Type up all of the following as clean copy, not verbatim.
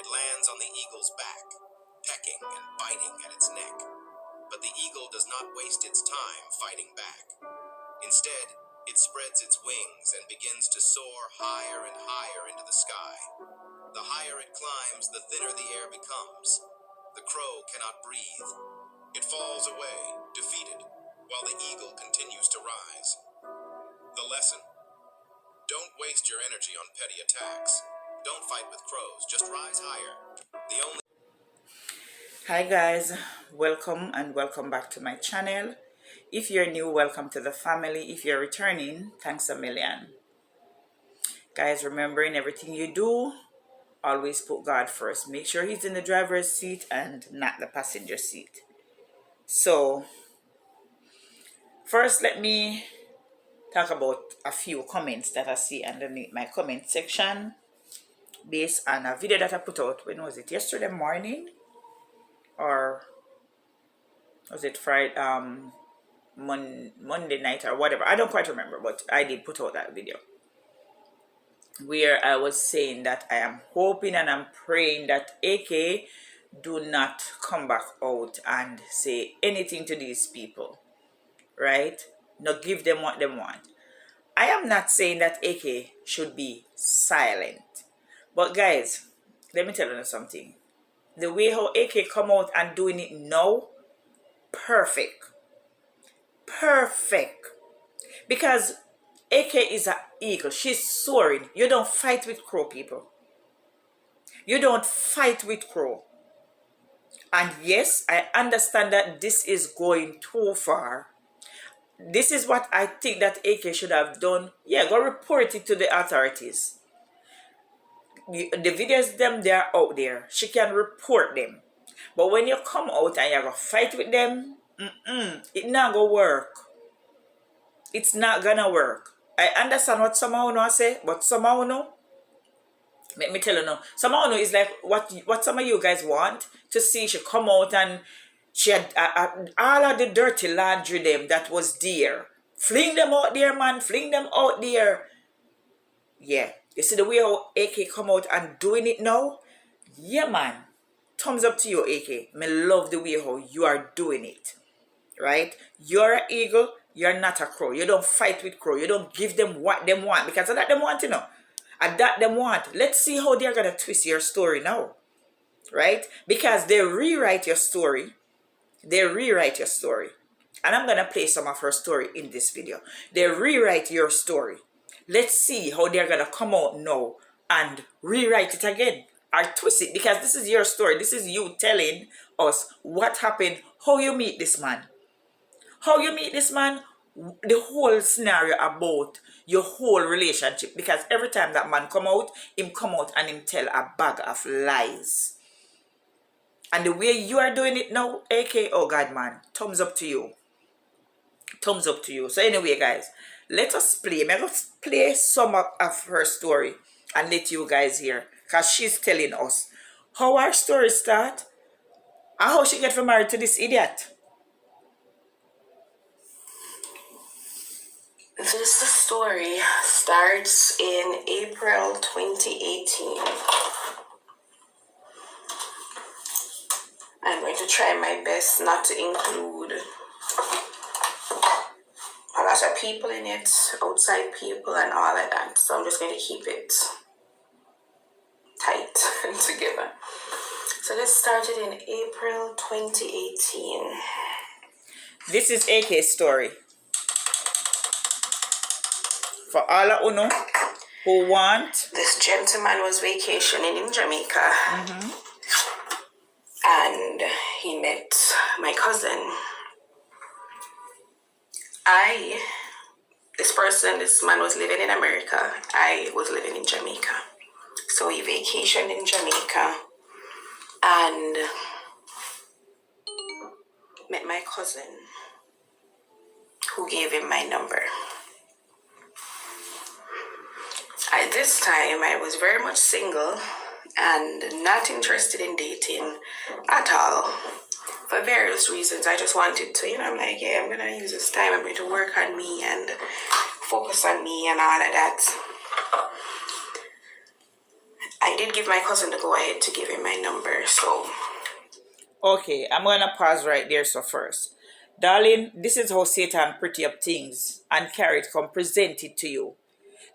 It lands on the eagle's back, pecking and biting at its neck. But the eagle does not waste its time fighting back. Instead, it spreads its wings and begins to soar higher and higher into the sky. The higher it climbs, the thinner the air becomes. The crow cannot breathe. It falls away, defeated, while the eagle continues to rise. The lesson: don't waste your energy on petty attacks. Don't fight with crows, just rise higher. Hi guys, welcome and welcome back to my channel. If you're new, welcome to the family. If you're returning, thanks a million. Guys, remember, in everything you do, always put God first. Make sure he's in the driver's seat and not the passenger seat. So first, let me talk about a few comments that I see underneath my comment section based on a video that I put out. When was it? Yesterday morning, or was it Friday, Monday night or whatever? I don't quite remember, but I did put out that video where I was saying that I am hoping and I'm praying that AK do not come back out and say anything to these people, right? Not give them what they want. I am not saying that AK should be silent, but guys, let me tell you something. The way how AK come out and doing it now, perfect, because AK is an eagle. She's soaring. You don't fight with crow, people. You don't fight with crow. And yes, I understand that this is going too far. This is what I think that AK should have done. Yeah, go report it to the authorities. The videos, they are out there. She can report them. But when you come out and you go fight with them, it not gonna work. It's not gonna work. I understand what some of you say, but some of you, let me tell you now, some of you is like what some of you guys want to see. She come out and she had all of the dirty laundry them that was there. Fling them out there, man. Fling them out there. Yeah. You see the way how AK come out and doing it now? Yeah, man. Thumbs up to you, AK. Me love the way how you are doing it. Right? You're an eagle. You're not a crow. You don't fight with crow. You don't give them what they want. Because of that them want, you know. And that them want. Let's see how they're going to twist your story now. Right? Because they rewrite your story. They rewrite your story. And I'm going to play some of her story in this video. They rewrite your story. Let's see how they're going to come out now and rewrite it again. Or twist it. Because this is your story. This is you telling us what happened. How you meet this man. How you meet this man. The whole scenario about your whole relationship. Because every time that man come out, him come out and him tell a bag of lies. And the way you are doing it now, AK, oh God, man, thumbs up to you. Thumbs up to you. So anyway, guys, let us play. Let's play some of her story and let you guys hear. Because she's telling us how our story start and how she get married to this idiot. This story starts in April 2018. I'm going to try my best not to include a lot of people in it, outside people and all of that. So I'm just going to keep it tight and together. So this started in April 2018. This is AK's story. For all of you who want. This gentleman was vacationing in Jamaica. And he met my cousin. This man was living in America. I was living in Jamaica. So he vacationed in Jamaica and met my cousin, who gave him my number. At this time, I was very much single and not interested in dating at all. For various reasons, I just wanted to, I'm like, yeah, I'm going to use this time. I'm going to work on me and focus on me and all of that. I did give my cousin the go ahead to give him my number, so. Okay, I'm gonna pause right there. So first, darling, this is how Satan pretty up things and carry it come present it to you.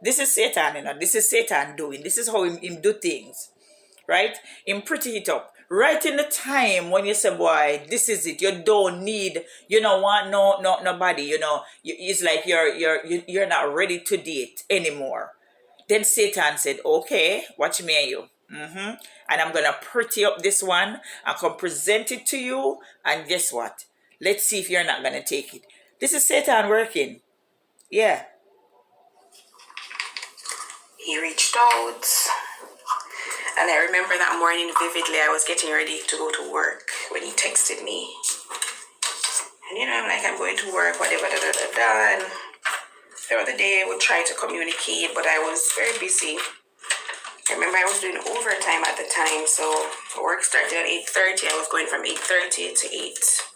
This is Satan, this is Satan doing. This is how him do things, right? Him pretty it up. Right in the time when you say, boy, this is it. You don't need, you don't want nobody, it's like you're not ready to date anymore. Then Satan said, okay, watch me and you. And I'm gonna pretty up this one and come present it to you. And guess what? Let's see if you're not gonna take it. This is Satan working. Yeah. He reached out, and I remember that morning vividly. I was getting ready to go to work when he texted me. And I'm like, I'm going to work, whatever, da da da da. And throughout the day, I would try to communicate, but I was very busy. I remember I was doing overtime at the time, so work started at 8:30. I was going from 8:30 to 8.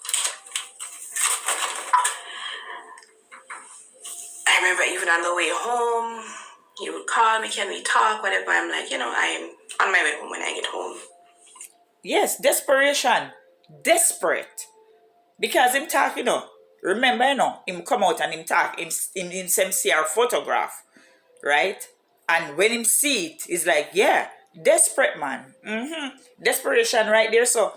I remember even on the way home, he would call me, can we talk, whatever. I'm like, I'm on my way home when I get home. Yes, desperation. Desperate. Because him talk, remember, him come out and him talk, him see our photograph, right? And when him see it, he's like, yeah, desperate, man. Desperation right there. So,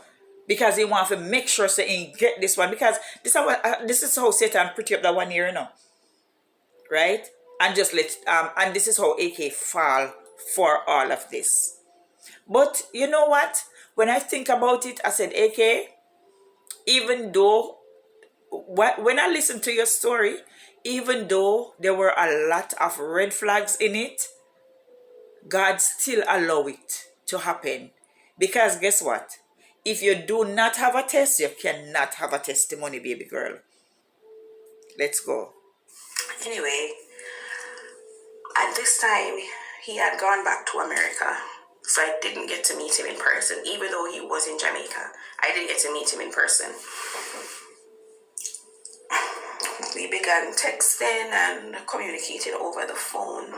because he want to make sure so he get this one. Because this is how Satan pretty up that one year, right? And just and this is how AK fall for all of this. But you know what? When I think about it, I said, AK, even though, when I listen to your story, even though there were a lot of red flags in it, God still allow it to happen. Because guess what? If you do not have a test, you cannot have a testimony, baby girl. Let's go. Anyway, at this time, he had gone back to America. So I didn't get to meet him in person, even though he was in Jamaica. I didn't get to meet him in person. We began texting and communicating over the phone.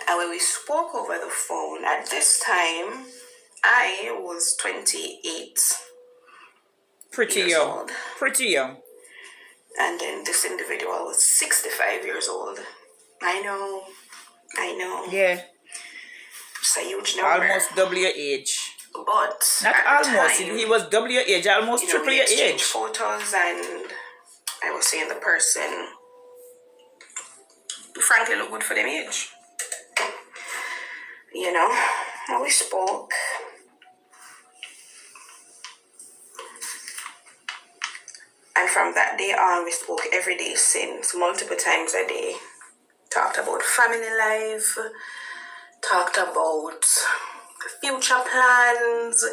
And when we spoke over the phone, at this time, I was 28. Pretty years young. old. Pretty young. And then this individual was 65 years old. I know. Yeah. It's a huge number. Almost double your age. But not almost. Time, he was double your age, almost triple your age. Photos, and I was seeing the person frankly look good for them age. And we spoke. And from that day on, we spoke every day since, multiple times a day. Talked about family life, talked about future plans,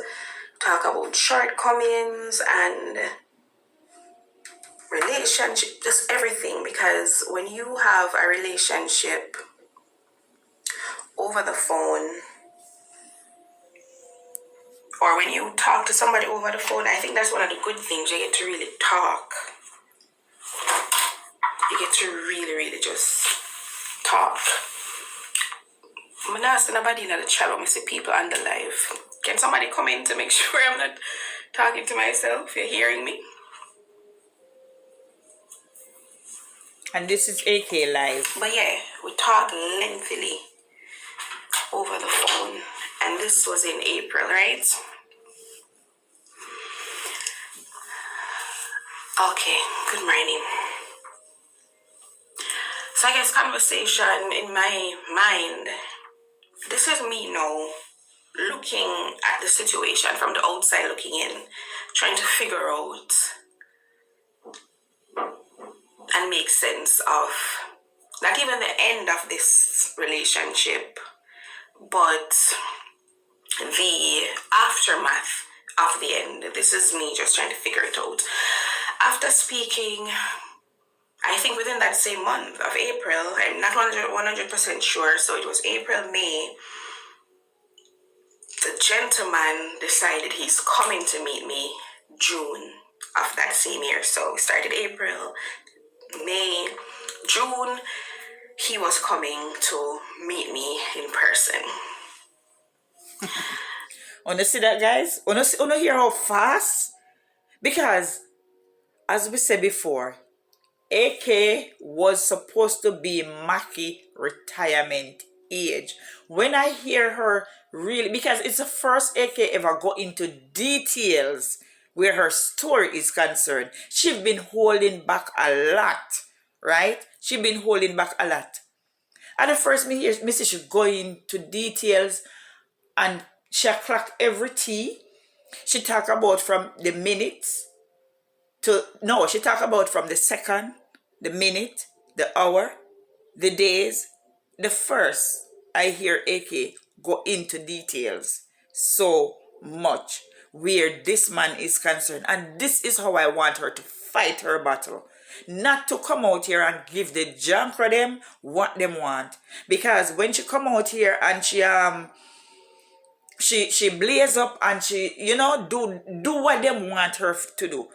talk about shortcomings and relationship, just everything. Because when you have a relationship over the phone, or when you talk to somebody over the phone, I think that's one of the good things. You get to really talk. You get to really, really just talk. I'm not asking nobody in the chat when we see people on the live. Can somebody come in to make sure I'm not talking to myself? You're hearing me? And this is AK Live. But yeah, we talked lengthily over the phone. And this was in April, right? Okay, good morning. So I guess conversation in my mind, this is me now looking at the situation from the outside looking in, trying to figure out and make sense of not even the end of this relationship, but the aftermath of the end. This is me just trying to figure it out. After speaking, I think within that same month of April, I'm not 100% sure, so it was April, May, the gentleman decided he's coming to meet me June of that same year. So we started April, May, June, he was coming to meet me in person. Wanna see that, guys? Wanna hear how fast? Because, as we said before, AK was supposed to be Maki retirement age. When I hear her really, because it's the first AK ever go into details where her story is concerned. She's been holding back a lot, right? She's been holding back a lot. At the first me see she go into details and she clock every T. She talk about from the minutes to, no, she talk about from the second, the minute, the hour, the days. The first I hear AK go into details so much where this man is concerned. And this is how I want her to fight her battle. Not to come out here and give the junk for them what them want. Because when she come out here and she blaze up and she, do what them want her to do,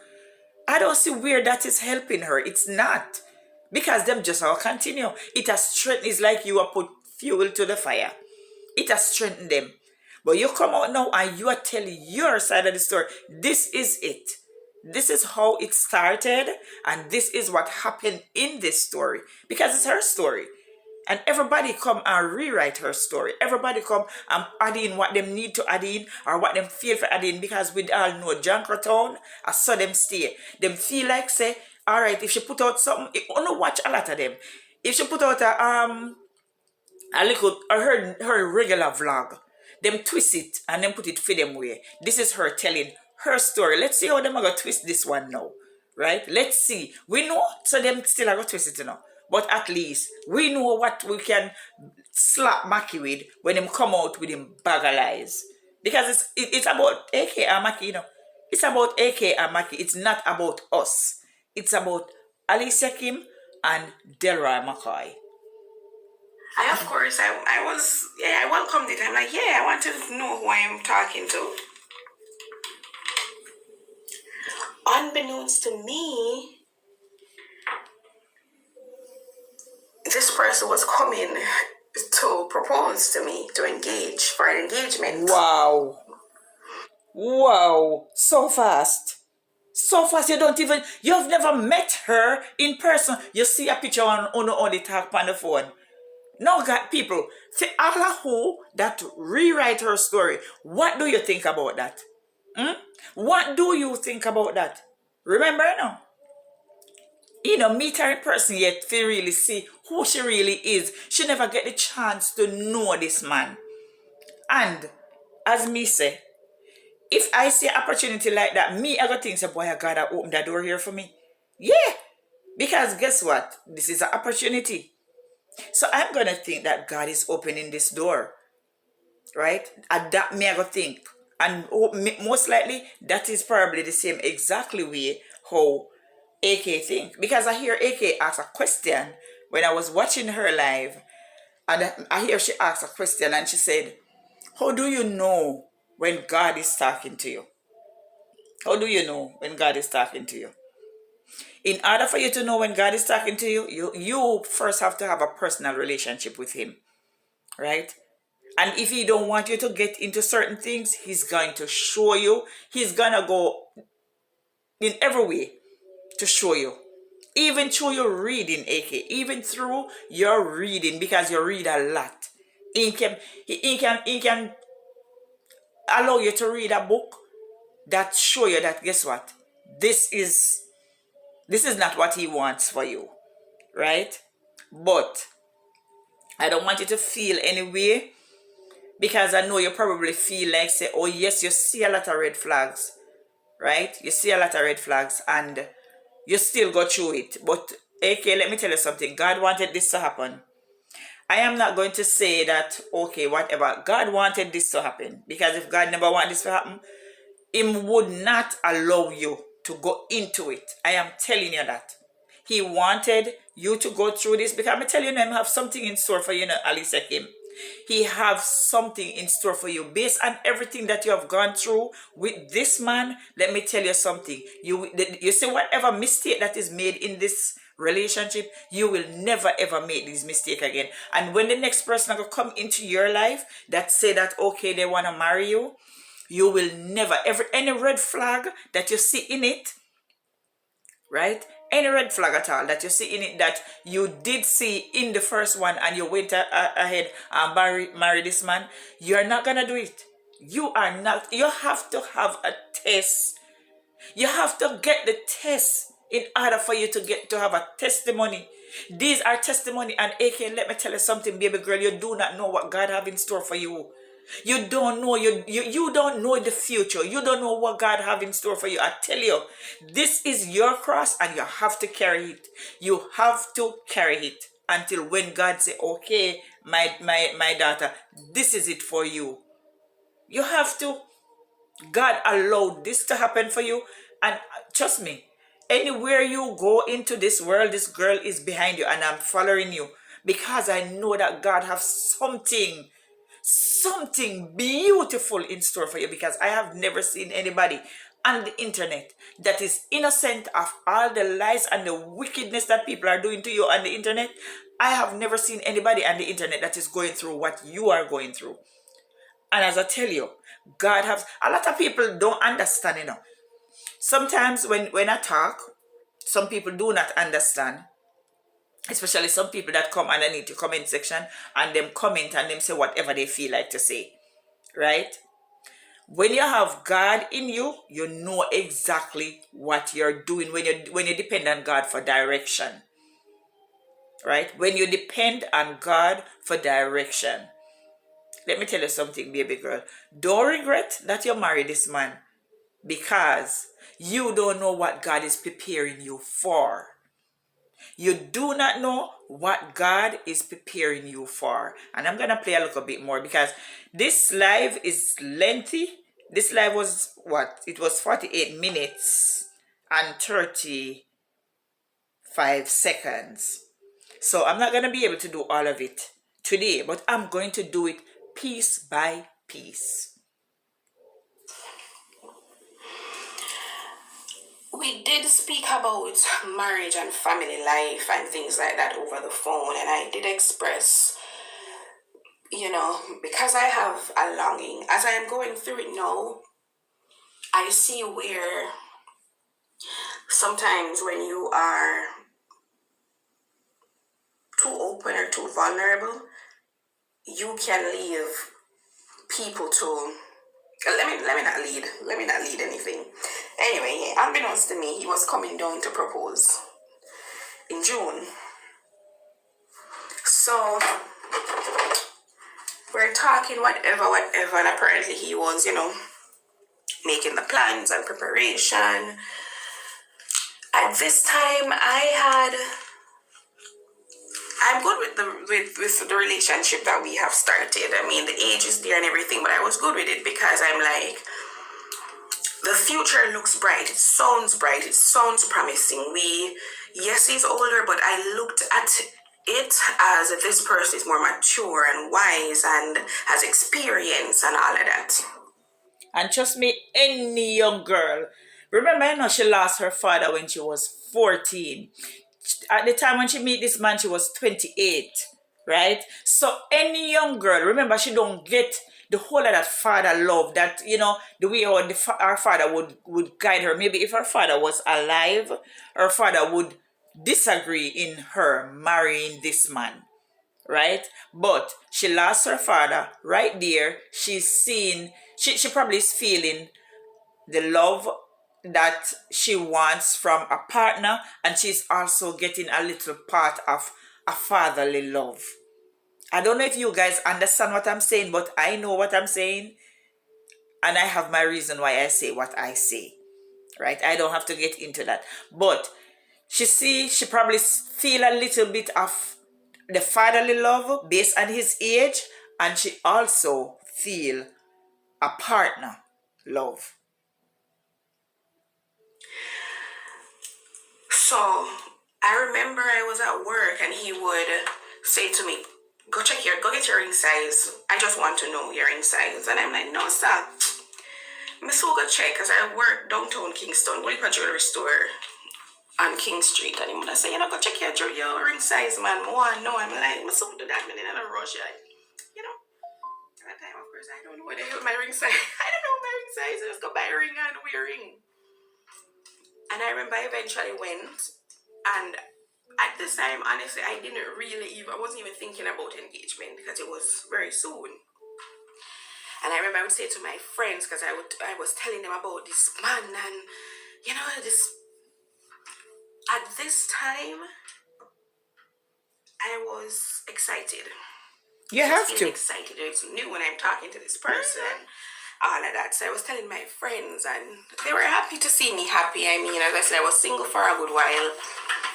I don't see where that is helping her. It's not. Because them just all continue. It has strengthened. It's like you are put fuel to the fire. It has strengthened them. But you come out now and you are telling your side of the story. This is it. This is how it started. And this is what happened in this story. Because it's her story. And everybody come and rewrite her story. Everybody come and add in what them need to add in or what them feel for add in. Because we all know Junkertown, I saw them stay. Them feel like say, all right, if she put out something, I don't watch a lot of them. If she put out a little, her regular vlog, them twist it and then put it for them way. This is her telling her story. Let's see how them are going to twist this one now. Right? Let's see. We know, so them still are going to twist it, But at least we know what we can slap Maki with when him come out with him bag of lies. Because it's about AK and Maki, It's about AK and Maki. It's not about us. It's about Alicia Kim and Delroy McCoy. Of course, I welcomed it. I'm like, I want to know who I am talking to. Unbeknownst to me, this person was coming to propose to me, to engage for an engagement. Wow. So fast. So fast, you've never met her in person. You see a picture on only talk on the phone. No, God, people, see Allah who that rewrite her story. What do you think about that? What do you think about that? Remember now. Meet her in person yet to really see who she really is. She never get the chance to know this man. And as me say, if I see an opportunity like that, I go think, say, boy, God, I open that door here for me. Yeah. Because guess what? This is an opportunity. So I'm going to think that God is opening this door. Right? And that I go think. And most likely, that is probably the same exactly way how AK think. Because I hear AK ask a question when I was watching her live. And I hear she asked a question and she said, how do you know when God is talking to you? How do you know when God is talking to you? In order for you to know when God is talking to you, you first have to have a personal relationship with him. Right? And if he don't want you to get into certain things, he's going to show you. He's going to go in every way to show you. Even through your reading, AK. Even through your reading, because you read a lot. He can allow you to read a book that show you that, guess what? This is not what he wants for you. Right? But I don't want you to feel any way, because I know you probably feel like, say, oh yes, you see a lot of red flags. Right? You see a lot of red flags and you still go through it. But AK, let me tell you something. God wanted this to happen. I am not going to say that, okay, whatever. God wanted this to happen. Because if God never wanted this to happen, he would not allow you to go into it. I am telling you that. He wanted you to go through this, because I'm telling you, I have something in store for you, Alicia Kim. He have something in store for you based on everything that you have gone through with this man. Let me tell you something. You see, whatever mistake that is made in this relationship, you will never ever make this mistake again. And when the next person will come into your life that say that okay, they want to marry you, you will never ever, any red flag that you see in it, right? Any red flag at all that you see in it that you did see in the first one and you went ahead and marry this man, you're not gonna do it. You are not. You have to have a test. You have to get the test in order for you to get to have a testimony. These are testimony, and AK, let me tell you something, baby girl, you do not know what God have in store for you. You don't know, you don't know the future. You don't know what God have in store for you. I tell you, this is your cross and you have to carry it. You have to carry it until when God say, okay, my daughter, this is it for you. You have to. God allowed this to happen for you. And trust me, anywhere you go into this world, this girl is behind you and I'm following you because I know that God has something beautiful in store for you, because I have never seen anybody on the internet that is innocent of all the lies and the wickedness that people are doing to you on the internet. I have never seen anybody on the internet that is going through what you are going through. And as I tell you, God has, a lot of people don't understand, Sometimes when I talk, some people do not understand, especially some people that come underneath the comment section and them comment and them say whatever they feel like to say, right? When you have God in you, you know exactly what you're doing when you depend on God for direction, right? When you depend on God for direction. Let me tell you something, baby girl. Don't regret that you married this man, because you don't know what God is preparing you for. You do not know what God is preparing you for. And I'm going to play a little bit more because this live is lengthy. This live was what? It was 48 minutes and 35 seconds. So I'm not going to be able to do all of it today, but I'm going to do it piece by piece. We did speak about marriage and family life and things like that over the phone, and I did express, because I have a longing. As I am going through it now, I see where sometimes when you are too open or too vulnerable, you can leave people to let me not lead anything. Anyway, unbeknownst to me, he was coming down to propose in June. So we're talking whatever, and apparently he was, making the plans and preparation. At this time, I'm good with the relationship that we have started. I mean, the age is there and everything, but I was good with it because I'm like, the future looks bright. It sounds bright. It sounds promising. Yes, he's older, but I looked at it as this person is more mature and wise and has experience and all of that. And trust me, any young girl, remember, she lost her father when she was 14. At the time when she met this man, she was 28, right? So any young girl, remember, she don't get the whole of that father love, that, the way our father would guide her. Maybe if her father was alive, her father would disagree in her marrying this man, right? But she lost her father right there. She's seen, she probably is feeling the love that she wants from a partner, and she's also getting a little part of a fatherly love. I don't know if you guys understand what I'm saying, but I know what I'm saying, and I have my reason why I say what I say, right? I don't have to get into that, but she probably feel a little bit of the fatherly love based on his age, and she also feel a partner love. So I remember I was at work and he would say to me, go get your ring size. I just want to know your ring size. And I'm like, no, sir. I'm so go check because I work downtown Kingston, what a jewelry store. on King Street, and he would say, go check your ring size, man. One, no, I'm like, I'm so do that, man, in a rush, you know. At that time, of course, I don't know what the hell my ring size. I don't know my ring size. I just go buy a ring and wear a ring. And I remember I eventually went, and at this time, honestly, I wasn't even thinking about engagement because it was very soon. And I remember I would say to my friends, because I was telling them about this man, and this. At this time, I was excited. You have to. Excited. It's new when I'm talking to this person. All of that. So I was telling my friends, and they were happy to see me happy. I mean, as I said, I was single for a good while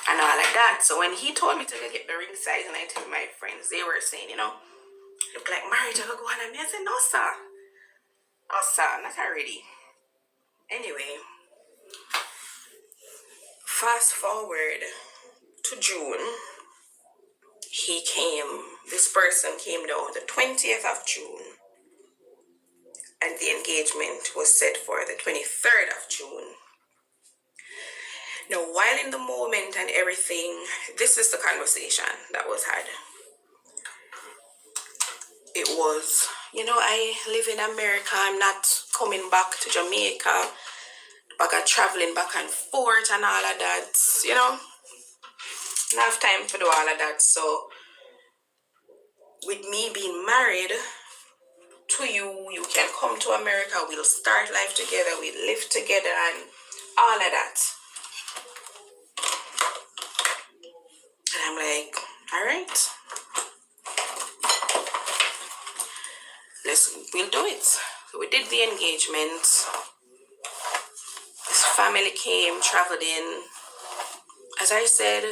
and all like that. So when he told me to get the ring size, and I told my friends, they were saying, look like marriage, I go on. And I said, no, sir. No, sir, not already. Anyway, fast forward to June. This person came down the 20th of June, and the engagement was set for the 23rd of June. Now, while in the moment and everything, this is the conversation that was had. It was, I live in America, I'm not coming back to Jamaica, traveling back and forth and all of that, I have time to do all of that. So with me being married to you, you can come to America, we'll start life together, we'll live together and all of that. And I'm like, all right, we'll do it. So we did the engagement. His family came, traveled in. As I said,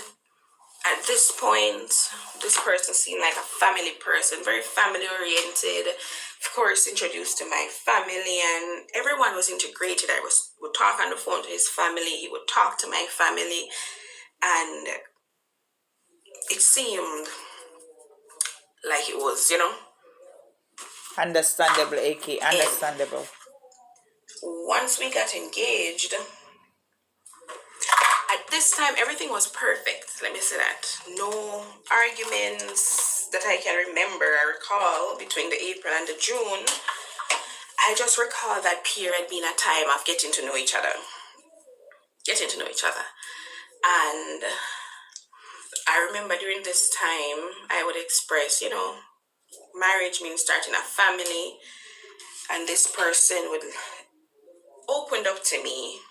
at this point, this person seemed like a family person, very family oriented. Of course, introduced to my family, and everyone was integrated. I would talk on the phone to his family, he would talk to my family, and it seemed like it was, Understandable, AK, understandable. Once we got engaged, at this time, everything was perfect. Let me say that. No arguments that I can remember, I recall, between the April and the June. I just recall that period being a time of getting to know each other. And I remember during this time, I would express, marriage means starting a family. And this person would opened up to me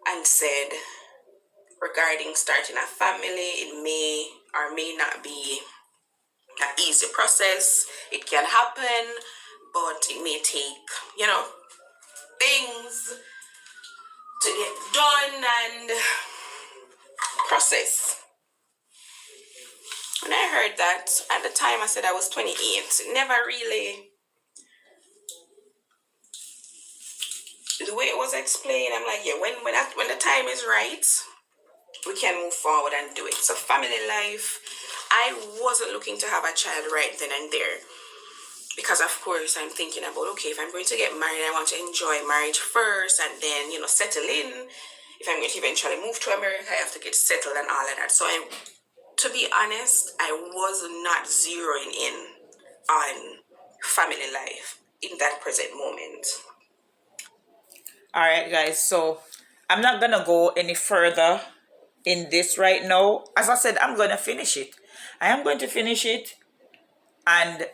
and said, regarding starting a family, it may or may not be an easy process. It can happen, but it may take, things to get done and process. When I heard that, at the time I said I was 28. Never really, the way it was explained, I'm like, yeah, when the time is right, we can move forward and do it. So family life, I wasn't looking to have a child right then and there. Because of course I'm thinking about, okay, if I'm going to get married, I want to enjoy marriage first and then, settle in. If I'm going to eventually move to America, I have to get settled and all of that. So to be honest, I was not zeroing in on family life in that present moment. All right, guys. So I'm not going to go any further in this right now. As I said, I'm going to finish it. I am going to finish it. And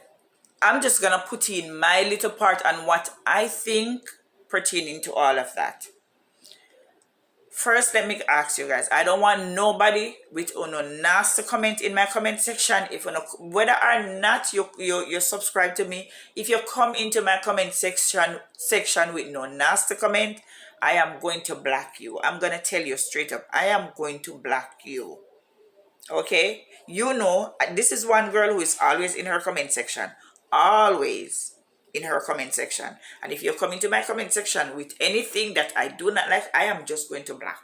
I'm just going to put in my little part on what I think pertaining to all of that. First, let me ask you guys. I don't want nobody with no nasty comment in my comment section. If whether or not you subscribe to me, if you come into my comment section with no nasty comment, I am going to block you. I'm going to tell you straight up. I am going to block you. Okay? This is one girl who is always in her comment section. Always in her comment section. And if you come into my comment section with anything that I do not like, I am just going to block.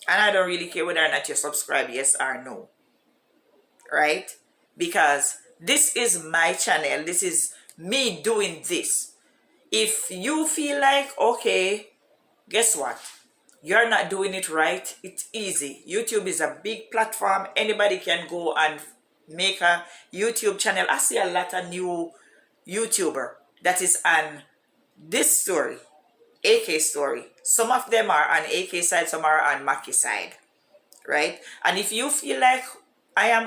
And I don't really care whether or not you subscribe, yes or no. Right? Because this is my channel. This is me doing this. If you feel like, okay, guess what? you're not doing it right, it's easy. YouTube is a big platform. Anybody can go and make a YouTube channel. I see a lot of new YouTuber that is on this story, AK story. Some of them are on AK side, some are on Maki side, right? And if you feel like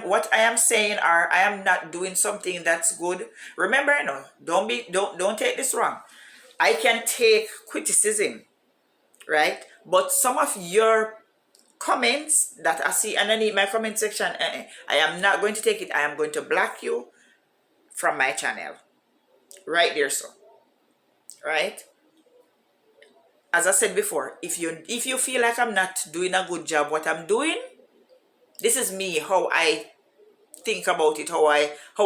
what I am saying, or I am not doing something that's good, remember, no, don't take this wrong. I can take criticism, right? But some of your comments that I see underneath my comment section, I am not going to take it. I am going to block you from my channel. Right there, so. Right? As I said before, if you feel like I'm not doing a good job what I'm doing, this is me, how I think about it, how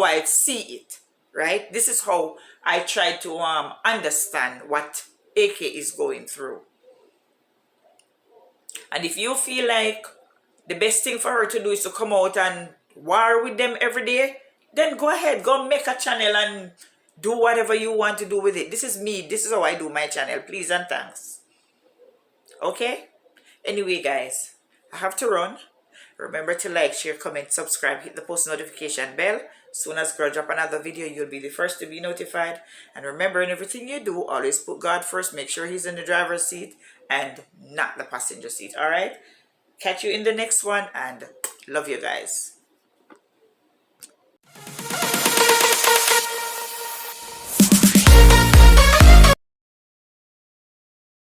I see it. Right? This is how I try to understand what AK is going through. And if you feel like the best thing for her to do is to come out and war with them every day, then go ahead, go make a channel and do whatever you want to do with it. This is me. This is how I do my channel. Please and thanks. Okay? Anyway, guys, I have to run. Remember to like, share, comment, subscribe, hit the post notification bell. Soon as girl drop another video, you'll be the first to be notified. And remember, in everything you do, always put God first. Make sure he's in the driver's seat and not the passenger seat. All right? Catch you in the next one, and love you guys.